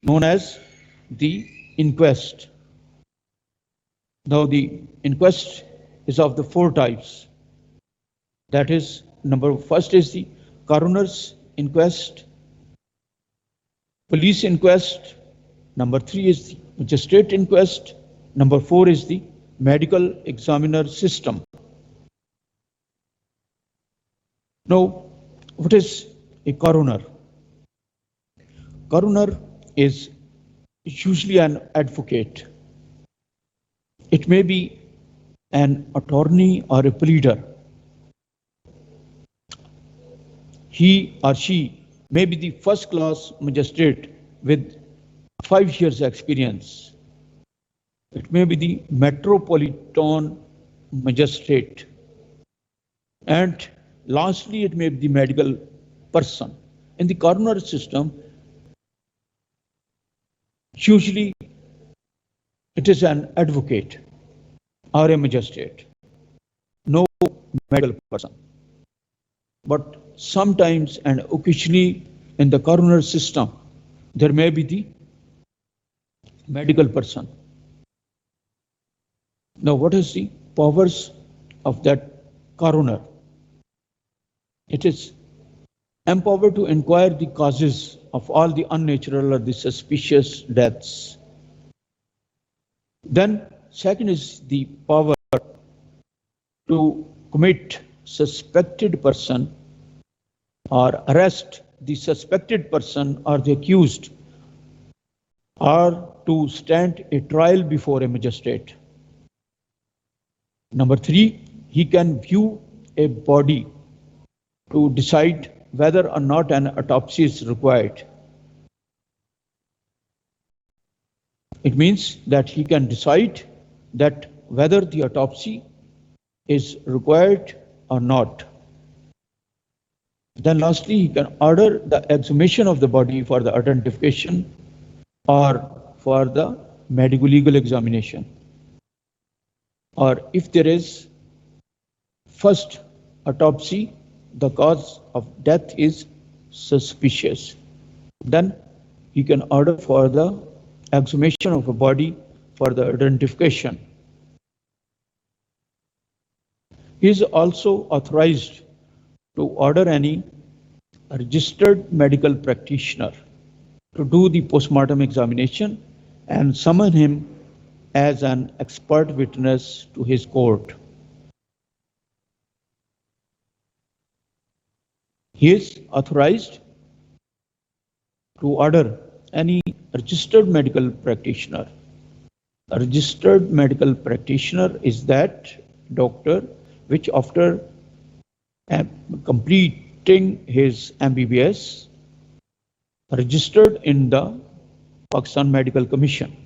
known as the inquest. Now, the inquest is of the four types. That is, first is the coroner's inquest, police inquest. Number three is the magistrate inquest. Number four is the medical examiner system. Now, what is a coroner? Coroner is usually an advocate. It may be an attorney or a pleader. He or she may be the first class magistrate with 5 years experience. It may be the metropolitan magistrate. And lastly, it may be the medical person. In the coroner system, usually it is an advocate or a magistrate, no medical person. But sometimes and occasionally in the coroner system, there may be the medical person. Now, what is the powers of that coroner? It is empowered to inquire the causes of all the unnatural or the suspicious deaths. Then, second is the power to commit suspected person or arrest the suspected person or the accused, or to stand a trial before a magistrate. Number three, he can view a body to decide whether or not an autopsy is required. It means that he can decide that whether the autopsy is required or not. Then lastly, he can order the exhumation of the body for the identification or for the medico-legal examination. Or if there is first autopsy, the cause of death is suspicious, then he can order for the exhumation of a body for the identification. He is also authorized to order any registered medical practitioner to do the postmortem examination and summon him as an expert witness to his court. He is authorized to order any registered medical practitioner. A registered medical practitioner is that doctor which, after completing his MBBS, registered in the Pakistan Medical Commission.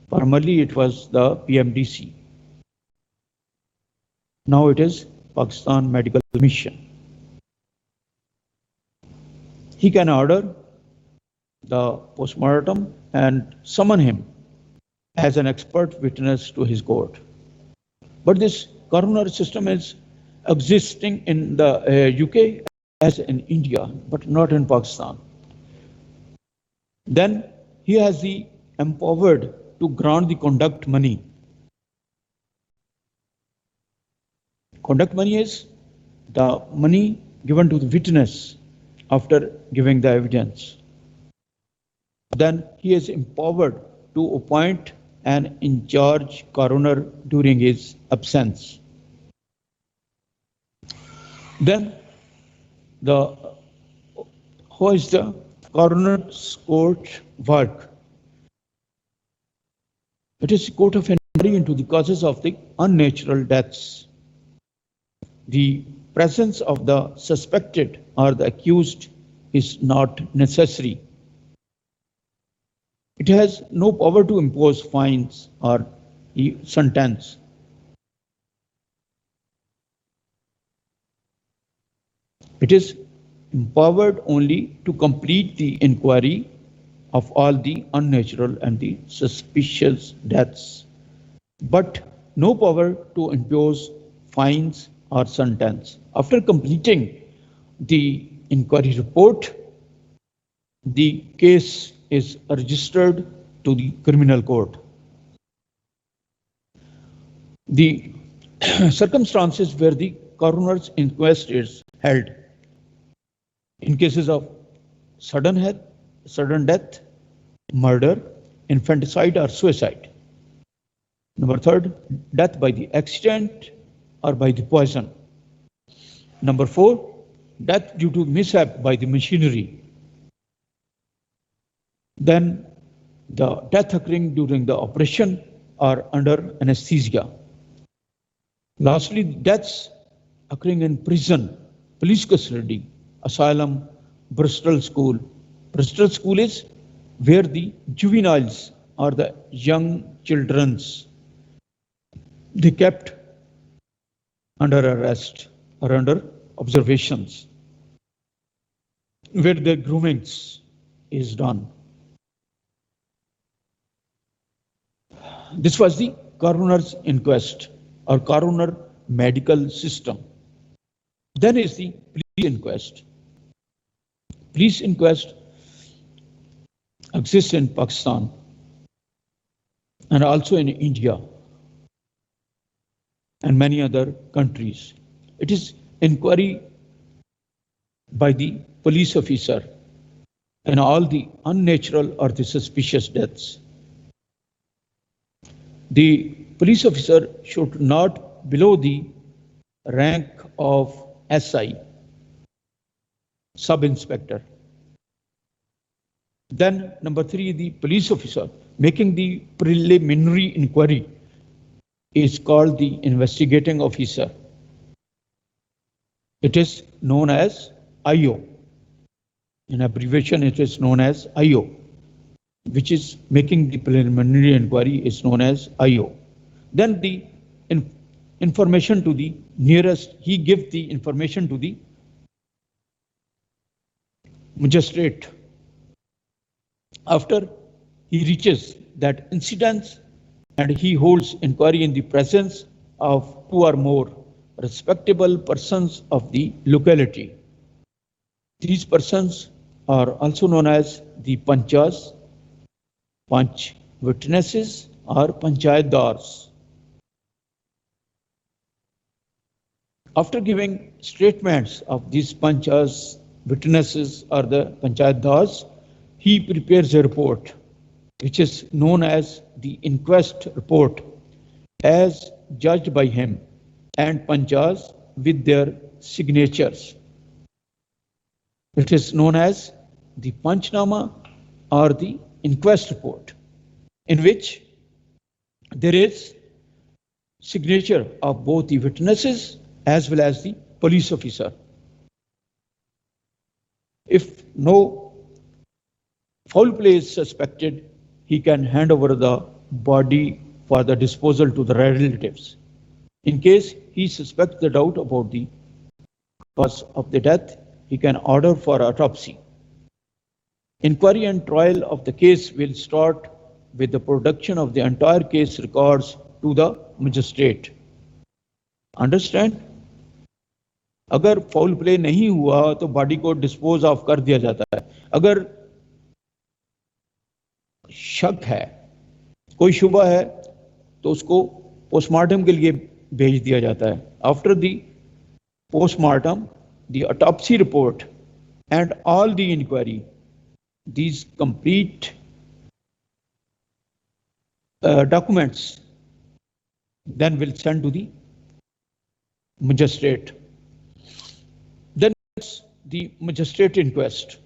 Formerly it was the PMDC. Now it is Pakistan Medical Commission. He can order the postmortem and summon him as an expert witness to his court. But this coroner system is existing in the UK as in India, but not in Pakistan. Then he has the empowered to grant the conduct money. Conduct money is the money given to the witness after giving the evidence. Then he is empowered to appoint an in-charge coroner during his absence. Then how is the coroner's court work? It is a court of inquiry into the causes of the unnatural deaths. The presence of the suspected or the accused is not necessary. It has no power to impose fines or sentence. It is empowered only to complete the inquiry of all the unnatural and the suspicious deaths, but no power to impose fines or sentence. After completing the inquiry report, the case is registered to the criminal court. The circumstances where the coroner's inquest is held in cases of sudden death, murder, infanticide or suicide. Number third, death by the accident or by the poison. Number four, death due to mishap by the machinery. Then the death occurring during the operation or under anesthesia. Lastly, deaths occurring in prison, police custody, asylum, Bristol School. Bristol School is where the juveniles or the young children's they kept under arrest or under observations, where their groomings is done. This was the coroner's inquest or coroner medical system. Then is the police inquest. Police inquest exists in Pakistan and also in India and many other countries. It is inquiry by the police officer in all the unnatural or the suspicious deaths. The police officer should not below the rank of SI, sub-inspector. Then number three, the police officer making the preliminary inquiry is called the investigating officer. It is known as IO. In abbreviation, it is known as IO, which is making the preliminary inquiry is known as IO. Then the information to the nearest, he gives the information to the magistrate. After he reaches that incident and he holds inquiry in the presence of two or more respectable persons of the locality. These persons are also known as the panchas, panch witnesses or panchayatdars. After giving statements of these panchas, witnesses or the panchayatdars, he prepares a report which is known as the inquest report as judged by him and panchas with their signatures. It is known as the Panchnama or the inquest report, in which there is signature of both the witnesses as well as the police officer. If no foul play is suspected, he can hand over the body for the disposal to the relatives. In case he suspects the doubt about the cause of the death, he can order for autopsy. Inquiry and trial of the case will start with the production of the entire case records to the magistrate. Understand? अगर foul play नहीं हुआ तो body को dispose of कर दिया जाता है. अगर शक है, कोई शुबा है, तो उसको पोस्टमार्टम के लिए भेज दिया जाता है. After the postmortem, the autopsy report and all the inquiry, these complete documents then will send to the magistrate. Then the magistrate inquest.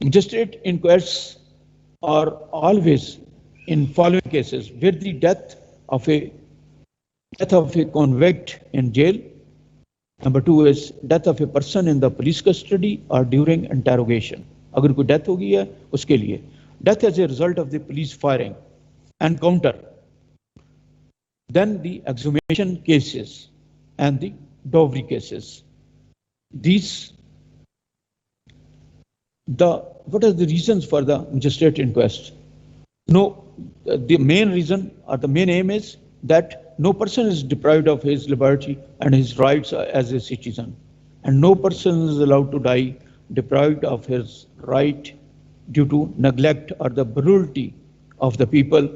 Magistrate inquests are always in following cases where the death of a convict in jail. Number two is death of a person in the police custody or during interrogation. अगर कोई death हो गई है उसके लिए. Death as a result of the police firing, encounter. Then the exhumation cases and the dowry cases. What are the reasons for the magistrate inquest? No, the main reason or the main aim is that no person is deprived of his liberty and his rights as a citizen, and no person is allowed to die deprived of his right due to neglect or the brutality of the people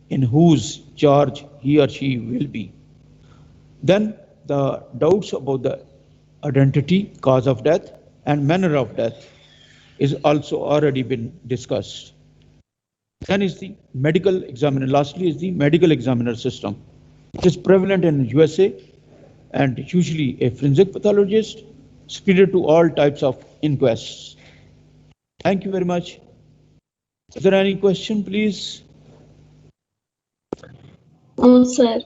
in whose charge he or she will be. Then the doubts about the identity, cause of death, and manner of death is also already been discussed. Then is the medical examiner. Lastly is the medical examiner system. It is prevalent in USA and usually a forensic pathologist superior to all types of inquests. Thank you very much. Is there any question, please? No, sir.